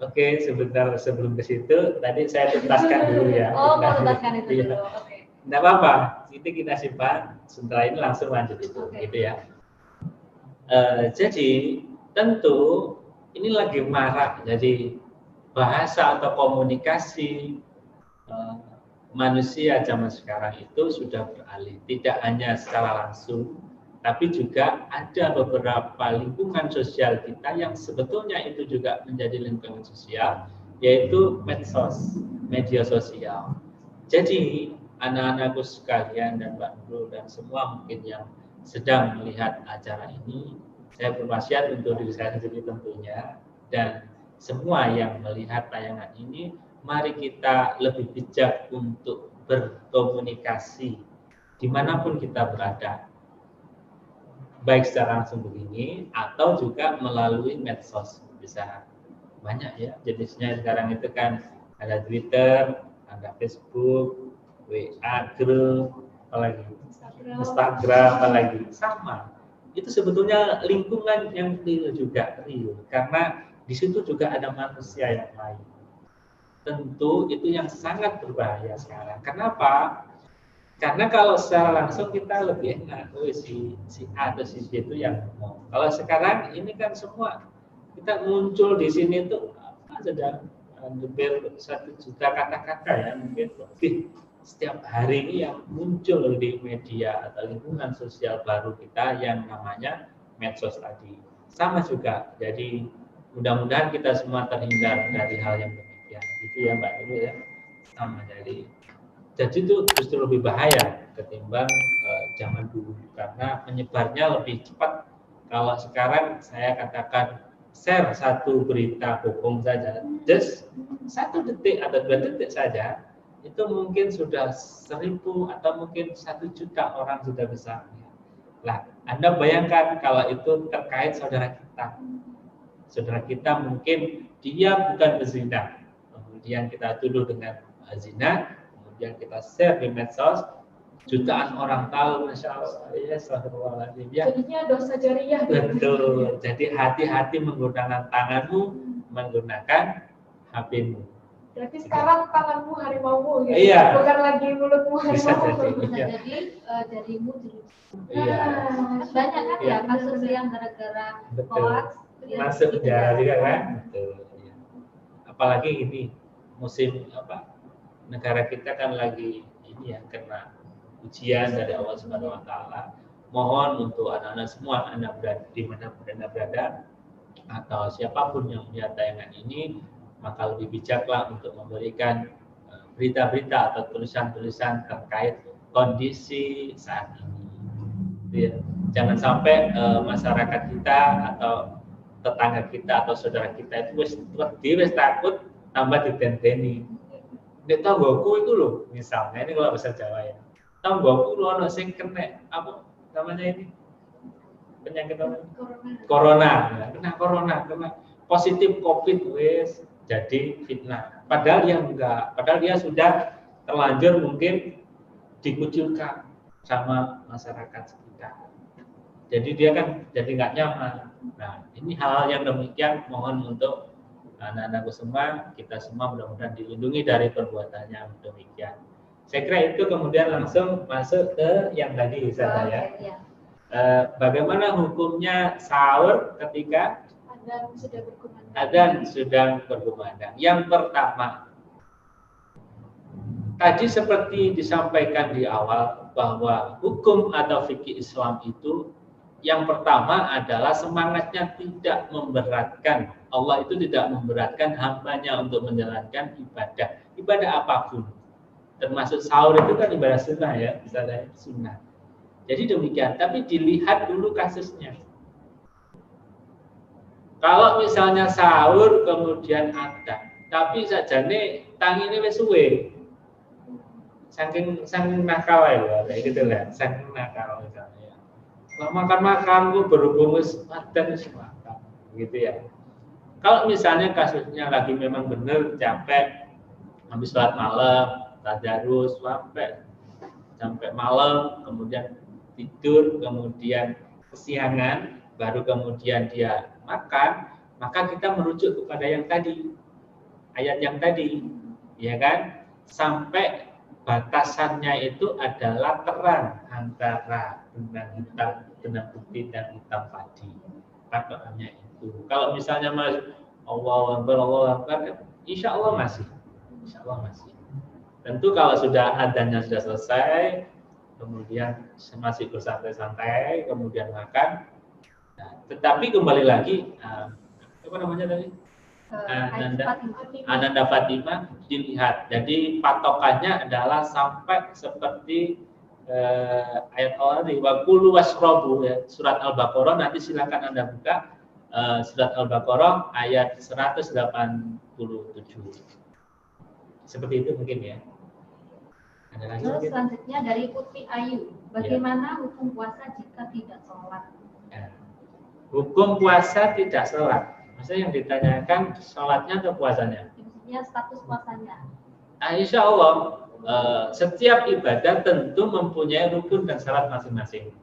Oke, sebentar sebelum ke situ, tadi saya tuntaskan dulu ya.
Oh, mau tuntaskan itu dulu. Oke.
Tidak apa-apa, itu kita simpan. Setelah ini langsung lanjut itu, gitu ya. Jadi tentu ini lagi marak, jadi bahasa atau komunikasi manusia zaman sekarang itu sudah beralih, tidak hanya secara langsung, tapi juga ada beberapa lingkungan sosial kita yang sebetulnya itu juga menjadi lingkungan sosial, yaitu medsos, media sosial. Jadi anak-anakku sekalian dan Mbak Nurul dan semua mungkin yang sedang melihat acara ini, saya berwasiat untuk diri saya sendiri tentunya, dan semua yang melihat tayangan ini, mari kita lebih bijak untuk berkomunikasi dimanapun kita berada, baik secara langsung begini atau juga melalui medsos. Bisa banyak ya jenisnya sekarang itu kan, ada Twitter, ada Facebook, WA, grup, apalagi Instagram, apalagi sama. Itu sebetulnya lingkungan yang real juga real, karena di situ juga ada manusia yang lain. Tentu itu yang sangat berbahaya sekarang. Kenapa? Karena kalau secara langsung kita lebih enak, si A atau si B itu yang ngomong. Kalau sekarang ini kan semua kita muncul di sini itu sedang hampir 1 juta kata-kata ya, mungkin lebih setiap hari ini yang muncul di media atau lingkungan sosial baru kita yang namanya medsos tadi. Sama juga, jadi mudah-mudahan kita semua terhindar dari hal yang demikian. Gitu ya Mbak Ibu ya. Sama jadi itu justru lebih bahaya ketimbang zaman dulu, karena menyebarnya lebih cepat. Kalau sekarang saya katakan share satu berita bohong saja, just 1 detik atau 2 detik saja, itu mungkin sudah 1000 atau mungkin 1 juta orang sudah bisa. Lah, Anda bayangkan kalau itu terkait saudara kita. Saudara kita mungkin dia bukan berzina, kemudian kita tuduh dengan zina, kemudian kita share di medsos, jutaan orang tahu, Masya Allah, ya astagfirullahaladzim. Ya.
Jadinya dosa jariah.
Betul. Jadi hati-hati menggunakan tanganmu, menggunakan HP-mu.
Berarti sekarang tanganmu harimaumu, gitu.
Iya.
Bukan lagi mulutmu harimau.
Bisa jadi jarimu jeruk.
Iya.
Banyak kan
Iya.
ya kasus yang gara-gara
Betul.
hoax
Masuk penjara juga kan? Betul. Iya. Apalagi ini musim negara kita kan lagi ini ya, kena ujian dari Allah Subhanahu wa taala. Mohon untuk anak-anak semua, anak berada di mana Anda berada atau siapapun yang melihat tayangan ini, maka lebih bijaklah untuk memberikan berita-berita atau tulisan-tulisan terkait kondisi saat ini. Ya. Jangan sampai masyarakat kita atau tetangga kita atau saudara kita itu wis takut tambah ditenteni. Nek tanggoku itu loh, misalnya ini kalau bahasa Jawa ya. Tanggoku lu ono sing kena apa namanya ini? Penyakit apa? Corona. Ya, kena corona, kena positif Covid wis jadi fitnah. Padahal yang enggak, padahal dia sudah terlanjur mungkin dikucilkan sama masyarakat sekitar. Jadi dia kan jadi nggak nyaman. Nah, ini hal-hal yang demikian mohon untuk anak-anakku semua, kita semua mudah-mudahan dilindungi dari perbuatannya demikian. Saya kira itu, kemudian langsung masuk ke yang tadi saya. Bagaimana hukumnya sahur ketika adzan sudah berkumandang? Yang pertama, tadi seperti disampaikan di awal bahwa hukum atau fikih Islam itu yang pertama adalah semangatnya tidak memberatkan. Allah itu tidak memberatkan hambanya untuk menjalankan ibadah apapun. Termasuk sahur itu kan ibadah sunnah ya, misalnya sunnah. Jadi demikian, tapi dilihat dulu kasusnya. Kalau misalnya sahur kemudian ada, tapi sajane tangine wis suwe. Saking nakal ya, kayak gitu lah, saking nakal misalnya. Kalau makan gue berhubung wis madan wis makan, gitu ya. Kalau misalnya kasusnya lagi memang benar capek, habis sholat malam, tadarus sampai malam, kemudian tidur, kemudian kesiangan, baru kemudian dia makan, maka kita merujuk kepada yang tadi, ayat yang tadi, ya kan? Sampai batasannya itu adalah terang antara benang hitam, benang putih dan hitam padi. Patokannya itu. Kalau misalnya Mas Allah Akbar, insya Allah masih. Tentu kalau sudah adzannya sudah selesai, kemudian masih bersantai-santai, kemudian makan. Nah, tetapi kembali lagi, apa namanya tadi? Ananda Fatimah dilihat. Jadi patokannya adalah sampai seperti ayat Allah di Wakulu Wasrobu ya, surat Al-Baqarah. Nanti silakan Anda buka surat Al-Baqarah ayat 187. Seperti itu mungkin ya. Ada lagi
Terus
mungkin?
selanjutnya dari Putri Ayu, bagaimana hukum puasa jika tidak sholat?
Ya. Hukum puasa tidak sholat. Maksudnya yang ditanyakan sholatnya atau puasanya?
Maksudnya status puasanya.
Nah, insya Allah setiap ibadah tentu mempunyai rukun dan syarat masing-masing.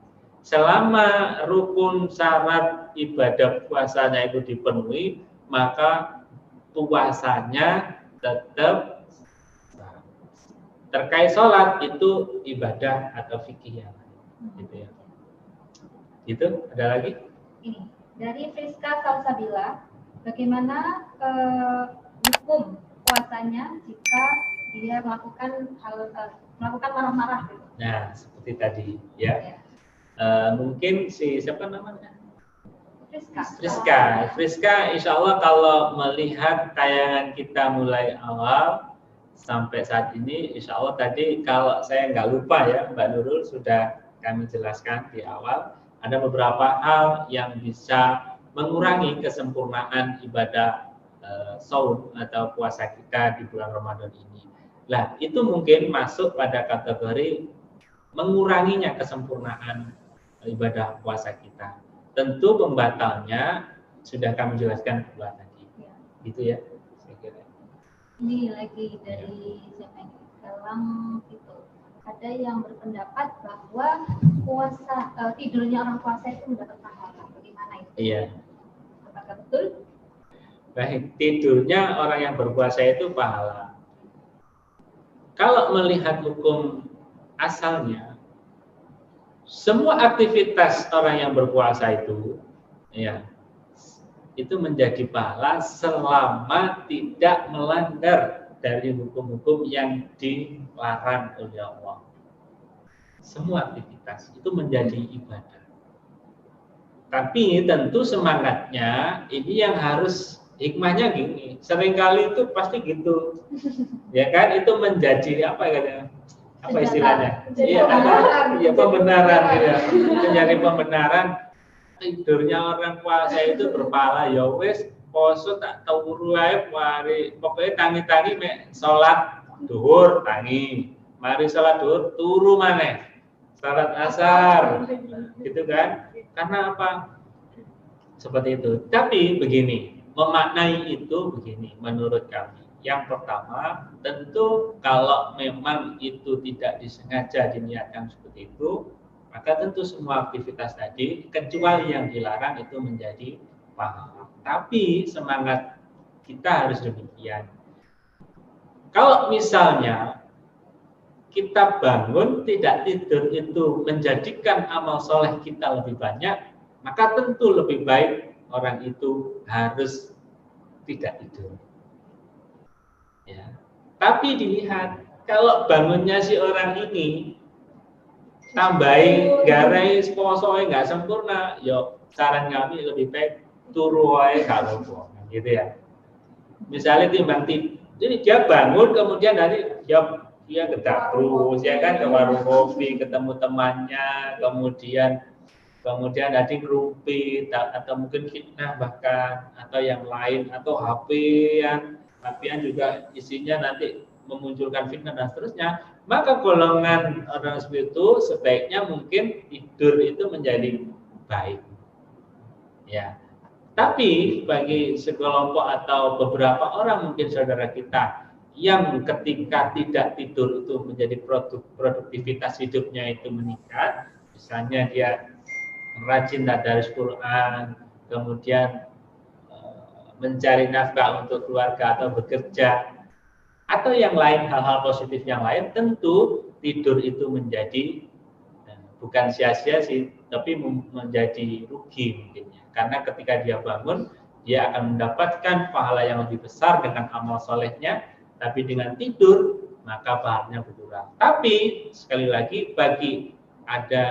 Selama rukun syarat ibadah puasanya itu dipenuhi, maka puasanya tetap sah. Terkait sholat itu ibadah atau fikih yang lain, gitu ya. Itu ada lagi?
Ini dari Friska Salsabila, bagaimana hukum puasanya jika dia melakukan marah-marah?
Nah, seperti tadi, ya. Mungkin siapa namanya? Friska, insya Allah kalau melihat tayangan kita mulai awal sampai saat ini, insya Allah tadi kalau saya nggak lupa ya, Mbak Nurul sudah kami jelaskan di awal, ada beberapa hal yang bisa mengurangi kesempurnaan ibadah saum atau puasa kita di bulan Ramadan ini. Nah, itu mungkin masuk pada kategori menguranginya kesempurnaan ibadah puasa kita. Tentu pembatalnya sudah kami jelaskan kedua tadi. Ya. Gitu ya, saya kira.
Ini lagi dari siapa ini? Dalam itu ada yang berpendapat bahwa puasa tidurnya orang puasa itu mendapat pahala. Bagaimana itu?
Iya.
Apakah betul?
Baik, tidurnya orang yang berpuasa itu pahala. Kalau melihat hukum asalnya, semua aktivitas orang yang berpuasa itu, ya, itu menjadi pahala selama tidak melanggar dari hukum-hukum yang dilarang oleh Allah. Semua aktivitas itu menjadi ibadah. Tapi tentu semangatnya ini yang harus hikmahnya gini. Seringkali itu pasti gitu, ya kan? Itu menjadi apa katanya? Apa istilahnya? Iya, pembenaran ya. Menjadi pembenaran tidurnya orang puasa itu berpahala. Ya wes poso tak turu ae mari pokoknya tangi-tangi mek salat zuhur tangi. Mari salat zuhur turu maneh. Salat asar. Gitu kan? Karena apa? Seperti itu. Tapi begini, memaknai itu begini menurut kami. Yang pertama, tentu kalau memang itu tidak disengaja diniatkan seperti itu, maka tentu semua aktivitas tadi, kecuali yang dilarang itu menjadi pahala. Tapi semangat kita harus demikian. Kalau misalnya kita bangun tidak tidur itu menjadikan amal soleh kita lebih banyak, maka tentu lebih baik orang itu harus tidak tidur. Ya. Tapi dilihat kalau bangunnya si orang ini tambahin garai posoe nggak sempurna, yo saran kami lebih baik turu wae kalau gitu ya. Misalnya timbang jadi dia bangun kemudian nanti dia gedak terus ya kan ke warung kopi ketemu temannya, kemudian nanti ngerumpi atau mungkin fitnah bahkan atau yang lain atau HP-an juga isinya nanti memunculkan fitnah dan seterusnya, maka golongan orang seperti itu sebaiknya mungkin tidur itu menjadi baik. Ya. Tapi bagi sekelompok atau beberapa orang mungkin saudara kita yang ketika tidak tidur itu menjadi produktivitas hidupnya itu meningkat, misalnya dia rajin tadabbur Quran, kemudian mencari nafkah untuk keluarga atau bekerja, atau yang lain, hal-hal positif yang lain, tentu tidur itu menjadi bukan sia-sia sih, tapi menjadi rugi mungkinnya. Karena ketika dia bangun, dia akan mendapatkan pahala yang lebih besar dengan amal solehnya, tapi dengan tidur maka pahalanya berkurang. Tapi sekali lagi, bagi ada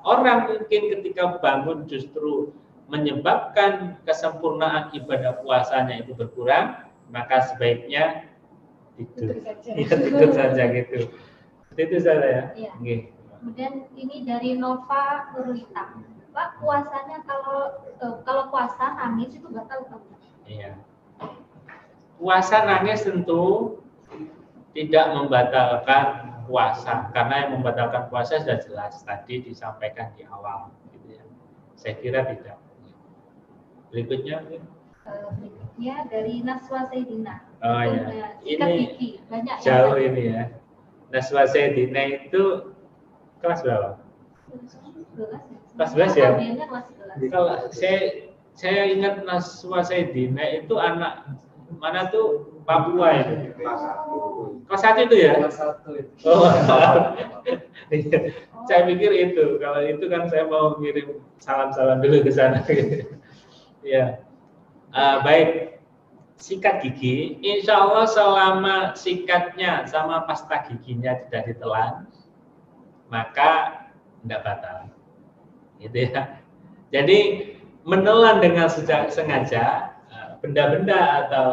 orang mungkin ketika bangun justru menyebabkan kesempurnaan ibadah puasanya itu berkurang, maka sebaiknya tidur saja gitu. Itu saja ya.
Iya.
Okay.
Kemudian ini dari Nova Nurlita. Pak, puasanya kalau puasa nangis itu batal atau enggak?
Iya. Puasa nangis tentu tidak membatalkan puasa, karena yang membatalkan puasa sudah jelas tadi disampaikan di awal, gitu ya. Saya kira tidak. Berikutnya
dari Naswa Saidina.
Oh ya,
Sikat
ini
gigi banyak
jauh
yang
ini ya. Naswa Saidina itu kelas berapa? Kelas 11 ya? Kalau saya ingat Naswa Saidina itu anak mana tuh, Papua itu. Kelas 1 itu ya?
Kelas 1 itu.
Oh. Saya pikir itu. Kalau itu kan saya mau kirim salam-salam dulu ke sana. Ya. Baik. Sikat gigi, insya Allah selama sikatnya sama pasta giginya tidak ditelan, maka tidak batal. Gitu ya. Jadi menelan dengan sengaja benda-benda atau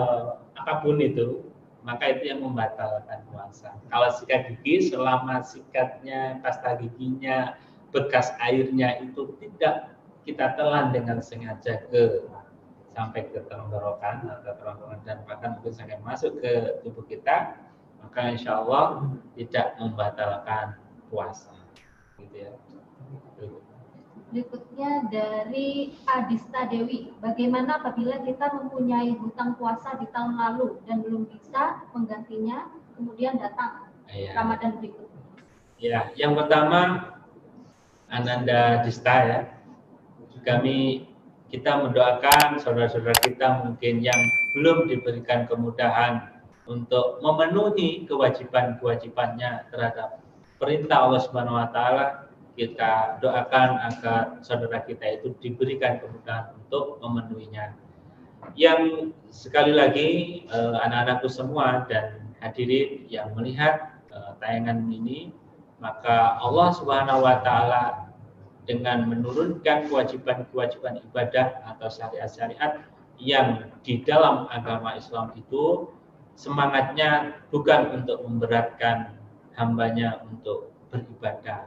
apapun itu, maka itu yang membatalkan puasa. Kalau sikat gigi, selama sikatnya, pasta giginya, bekas airnya itu tidak kita telan dengan sengaja sampai ke tenggorokan atau kerongkongan dan bahkan mungkin sampai masuk ke tubuh kita, maka insya Allah tidak membatalkan puasa. Gitu ya.
Berikutnya dari Adista Dewi. Bagaimana apabila kita mempunyai hutang puasa di tahun lalu dan belum bisa menggantinya, kemudian datang Ramadan berikutnya? Ya,
yang pertama Ananda Dista ya. Kita mendoakan saudara-saudara kita mungkin yang belum diberikan kemudahan untuk memenuhi kewajiban-kewajibannya terhadap perintah Allah Subhanahu wa taala. Kita doakan agar saudara kita itu diberikan kemudahan untuk memenuhinya. Yang sekali lagi anak-anakku semua dan hadirin yang melihat tayangan ini, maka Allah Subhanahu wa taala dengan menurunkan kewajiban-kewajiban ibadah atau syariat-syariat yang di dalam agama Islam itu semangatnya bukan untuk memberatkan hambanya untuk beribadah.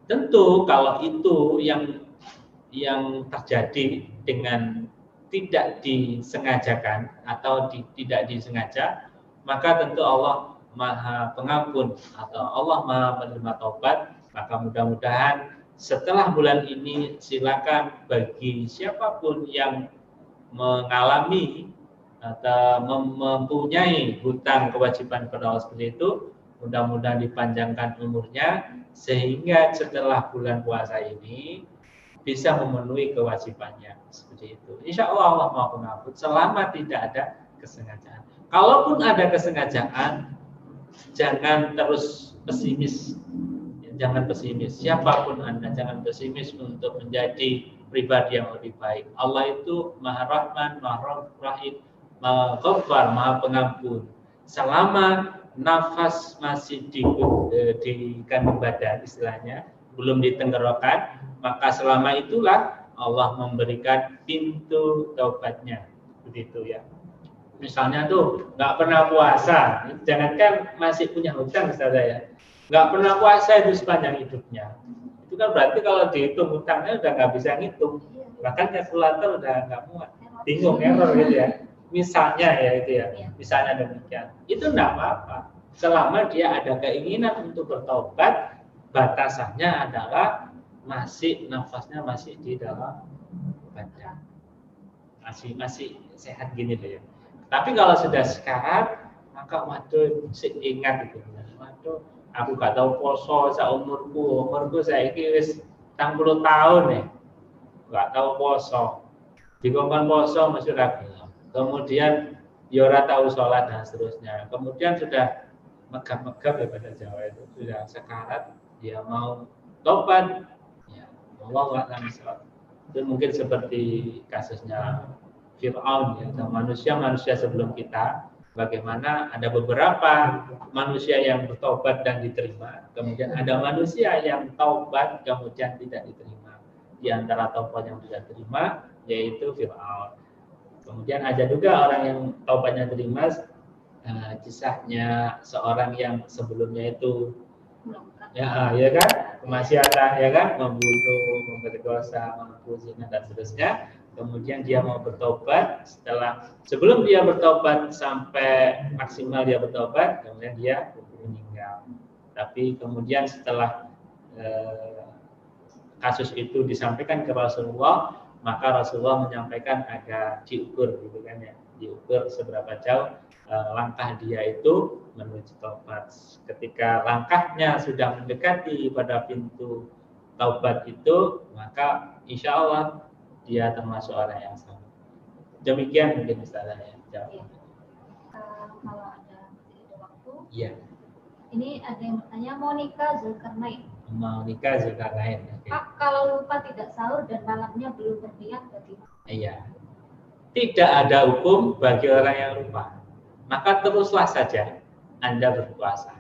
Tentu kalau itu yang terjadi dengan tidak disengajakan atau tidak disengaja, maka tentu Allah Maha Pengampun atau Allah Maha Penerima Taubat. Maka mudah-mudahan setelah bulan ini silakan bagi siapapun yang mengalami atau mempunyai hutang kewajiban kepada Allah seperti itu, mudah-mudahan dipanjangkan umurnya sehingga setelah bulan puasa ini bisa memenuhi kewajibannya seperti itu. Insya Allah Allah Maha Pengampun selama tidak ada kesengajaan. Kalaupun ada kesengajaan, jangan terus pesimis. Jangan pesimis, siapapun Anda jangan pesimis untuk menjadi pribadi yang lebih baik. Allah itu Maha Rahman, Maha Rahim, Maha Ghaffar, Maha Pengampun. Selama nafas masih di kandung badan istilahnya, belum ditenggorokan, maka selama itulah Allah memberikan pintu taubatnya. Begitu ya. Misalnya tuh nggak pernah puasa, jangankan masih punya hutang saudara ya. Nggak pernah puasa itu sepanjang hidupnya. Itu kan berarti kalau dihitung hutangnya udah nggak bisa ngitung. Bahkan kalkulator udah nggak muat. Bingung error gitu ya. Misalnya ya itu ya. Misalnya demikian. Itu nggak apa-apa. Selama dia ada keinginan untuk bertobat, batasannya adalah nafasnya masih di dalam badan. Masih sehat gini deh ya. Tapi kalau sudah sekarat, maka waduh ingat itu. Waduh, aku gak tahu poso umurku saya wis 60 tahun nih, gak tahu poso. Dikongkon poso mesti ra gelem. Kemudian Yora tahu sholat dan seterusnya. Kemudian sudah megap-megap ya pada Jawa itu, sudah sekarat, dia mau tobat, ya Allah akan sholat. Itu mungkin seperti kasusnya Fir'aun ya, manusia-manusia sebelum kita. Bagaimana ada beberapa manusia yang bertobat dan diterima, kemudian ada manusia yang taubat kemudian tidak diterima. Di antara taubat yang tidak diterima yaitu Fir'aun. Kemudian ada juga orang yang taubatnya diterima, kisahnya seorang yang sebelumnya itu ya kan kemaksiatan ya kan, membunuh, memperkosa, membunuh zina dan seterusnya. Kemudian dia mau bertobat, sebelum dia bertobat sampai maksimal dia bertobat, kemudian dia meninggal. Tapi kemudian setelah kasus itu disampaikan ke Rasulullah, maka Rasulullah menyampaikan agar diukur gitu kan ya, diukur seberapa jauh langkah dia itu menuju taubat. Ketika langkahnya sudah mendekati pada pintu taubat itu, maka insya Allah dia termasuk orang yang sama. Demikian mungkin Ustazah ya.
Kalau ada waktu.
Iya.
Ini ada yang bertanya, mau nikah Zulkarnain.
Mau nikah Zulkarnain. Okay.
Pak, kalau lupa tidak sahur dan malamnya belum berniat bagaimana?
Iya. Tidak ada hukum bagi orang yang lupa. Maka teruslah saja Anda berpuasa.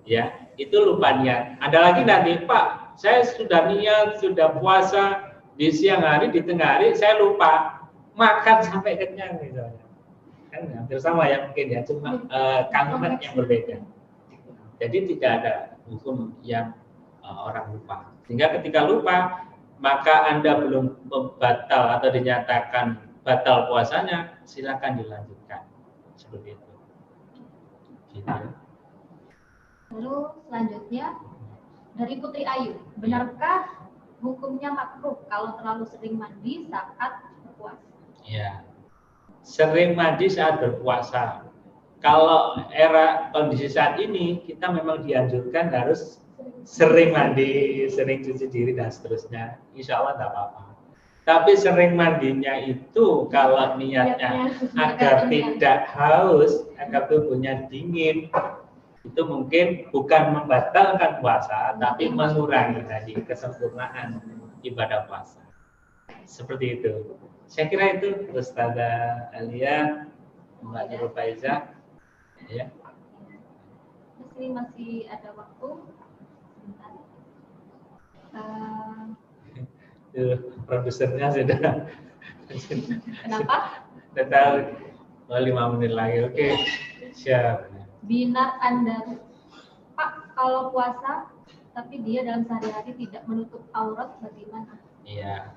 Ya, itu lupa niat. Ada lagi nanti, Pak, saya sudah niat, sudah puasa di siang hari, di tengah hari saya lupa makan sampai kenyang misalnya. Kan hampir sama ya mungkin ya, cuma kalimat yang berbeda. Jadi tidak ada hukum yang orang lupa. Sehingga ketika lupa, maka Anda belum batal atau dinyatakan batal puasanya, silakan dilanjutkan. Seperti itu. Gitu.
Lalu selanjutnya dari Putri Ayu, benarkah hukumnya makruh kalau terlalu sering mandi saat berpuasa?
Ya, sering mandi saat berpuasa. Kalau era kondisi saat ini, kita memang dianjurkan harus sering mandi, sering cuci diri dan seterusnya. Insya Allah tidak apa-apa. Tapi sering mandinya itu kalau niatnya agar tidak haus, agar tubuhnya dingin, itu mungkin bukan membatalkan puasa, tapi mengurangi tadi kesempurnaan ibadah puasa. Seperti itu. Saya kira itu Ustazah Alia, Mbak Nurul Faizah. Ya.
Masih ada waktu.
Produsernya sudah.
Kenapa?
Sudah tahu 5 menit lagi. Oke, siap.
Binar Anda, Pak, kalau puasa tapi dia dalam sehari-hari tidak menutup aurat bagaimana?
Iya.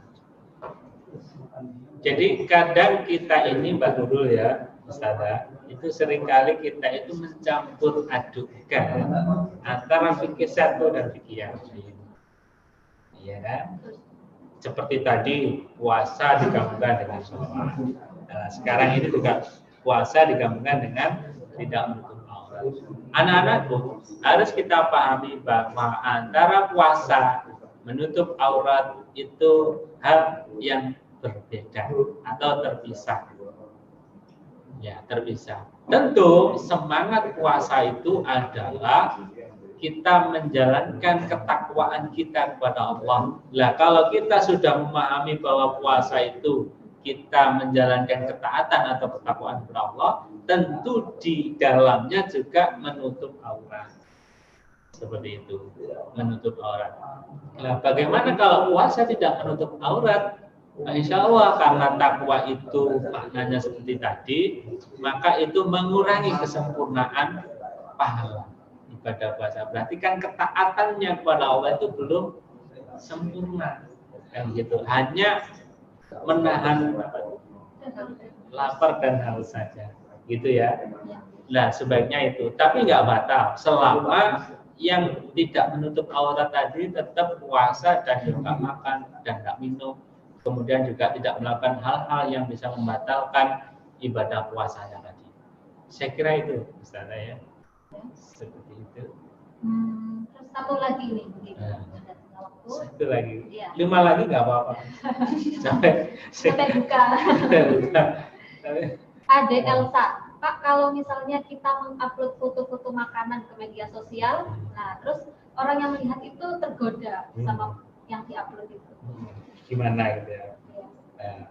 Jadi kadang kita ini Mbak Nurul ya, Ustazah, itu seringkali kita itu mencampur adukkan antara fikih satu dan fikih yang lain. Iya kan? Seperti tadi puasa digabungkan dengan sholat. Nah, sekarang ini juga puasa digabungkan dengan tidak menutup aurat. Anak-anakku, harus kita pahami bahwa antara puasa menutup aurat itu hal yang berbeda atau terpisah. Ya, terpisah. Tentu semangat puasa itu adalah kita menjalankan ketakwaan kita kepada Allah. Lah, kalau kita sudah memahami bahwa puasa itu kita menjalankan ketaatan atau ketakwaan kepada Allah, tentu di dalamnya juga menutup aurat. Seperti itu, menutup aurat. Nah, bagaimana kalau puasa tidak menutup aurat? Nah, insya Allah karena takwa itu maknanya seperti tadi, maka itu mengurangi kesempurnaan pahala ibadah puasa. Berarti kan ketaatannya kepada Allah itu belum sempurna, kan gitu. Hanya menahan lapar dan haus saja, gitu ya. Nah, sebaiknya itu, tapi nggak batal selama yang tidak menutup aurat tadi tetap puasa dan juga makan dan nggak minum. Kemudian juga tidak melakukan hal-hal yang bisa membatalkan ibadah puasanya tadi. Saya kira itu, Ustazah ya. Seperti itu.
Terus satu lagi nih,
Satu lagi.
Ya.
5 lagi nggak apa-apa. Sampai
buka. Ade Elsa, Pak, kalau misalnya kita mengupload foto-foto makanan ke media sosial, nah terus orang yang melihat itu tergoda sama yang diupload itu.
Gimana gitu ya? Nah,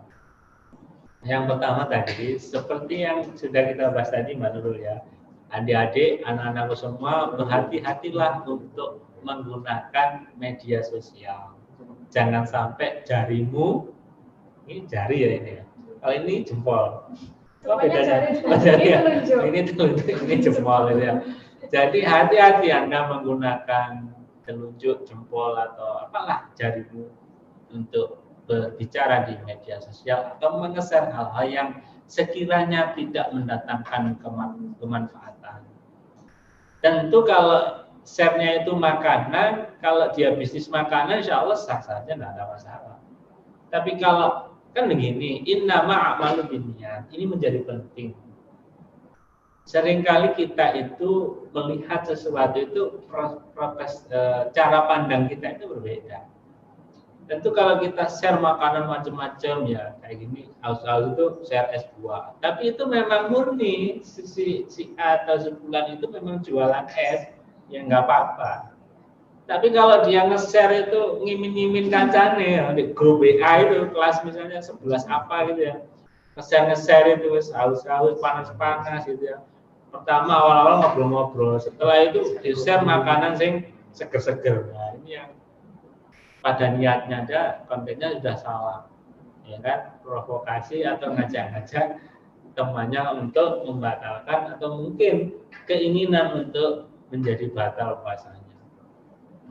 yang pertama tadi, seperti yang sudah kita bahas tadi Mbak Nurul ya, adik-adik, anak-anakku semua berhati-hatilah untuk menggunakan media sosial. Jangan sampai jarimu, ini jari ya ini ya, kalau ini jempol. Oh, bedanya. Ini telunjuk, ini jempol gitu ya. Jadi hati-hati Anda menggunakan telunjuk, jempol atau apalah jarimu untuk berbicara di media sosial atau mengeser hal-hal yang sekiranya tidak mendatangkan kemanfaatan. Tentu kalau share-nya itu makanan, kalau dia bisnis makanan insya Allah sah saja, tidak ada masalah. Tapi kalau kan begini, innama a'malu binniyat, ini menjadi penting. Seringkali kita itu melihat sesuatu itu cara pandang kita itu berbeda. Tentu kalau kita share makanan macam-macam ya kayak gini, aus-aus itu share es buah. Tapi itu memang murni si A atau si Fulan itu memang jualan es, ya nggak apa-apa. Tapi kalau dia nge-share itu ngimin-ngimin kacane ya, di grup WA itu kelas misalnya 11 apa gitu ya, nge-share itu aus-aus panas-panas gitu ya. Pertama awal-awal ngobrol-ngobrol, setelah itu di-share makanan sing seger-seger. Nah ini yang pada niatnya ada kontennya sudah salah, ya kan, provokasi atau ngajak-ngajak temannya untuk membatalkan atau mungkin keinginan untuk menjadi batal puasanya.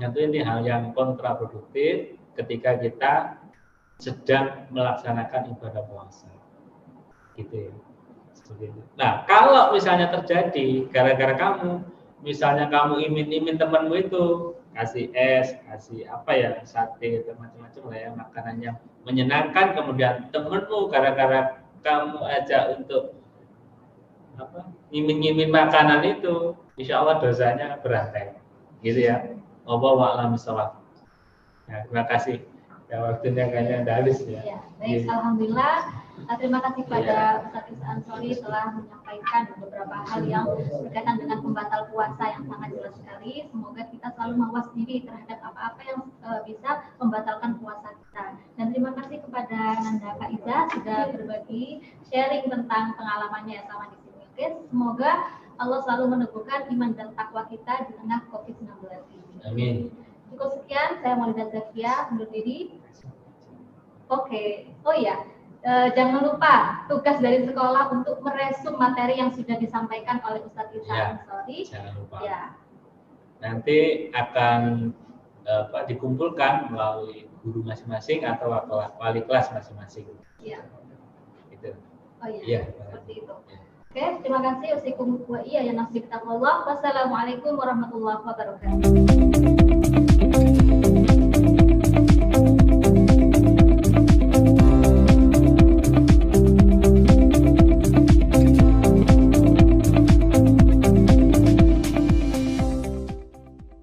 Tentu ini hal yang kontraproduktif ketika kita sedang melaksanakan ibadah puasa, gitu ya. Nah, kalau misalnya terjadi gara-gara kamu, misalnya kamu imin-imin temanmu itu kasih es, kasih apa ya, sate atau macam-macam lah ya, makanan yang menyenangkan, kemudian temanmu gara-gara kamu ajak untuk apa, ngimin-ngimin makanan itu, insya Allah dosanya berat, gitu ya. Wallahu a'lam bishawab. Ya, terima kasih. Ya, waktunya kayaknya udah habis ya.
Ya, baik, alhamdulillah. Terima kasih kepada Ustaz Isa Ansori telah menyampaikan beberapa hal yang berkaitan dengan pembatal puasa yang sangat jelas sekali. Semoga kita selalu mawas diri terhadap apa-apa yang bisa membatalkan puasa kita. Dan terima kasih kepada Nanda Kak Iza sudah berbagi sharing tentang pengalamannya selama di sini. Oke, semoga Allah selalu meneguhkan iman dan takwa kita di tengah COVID-19 ini.
Amin.
Cukup sekian, saya Maulida Zakia undur diri. Oke, oh iya, jangan lupa tugas dari sekolah untuk meresum materi yang sudah disampaikan oleh Ustadz Isa Ansori.
Jangan lupa.
Ya.
Nanti akan dikumpulkan melalui guru masing-masing atau wali kelas masing-masing.
Iya.
Gitu.
Oh iya,
ya,
seperti itu.
Ya.
Oke, terima kasih. Wassalamualaikum warahmatullahi wabarakatuh.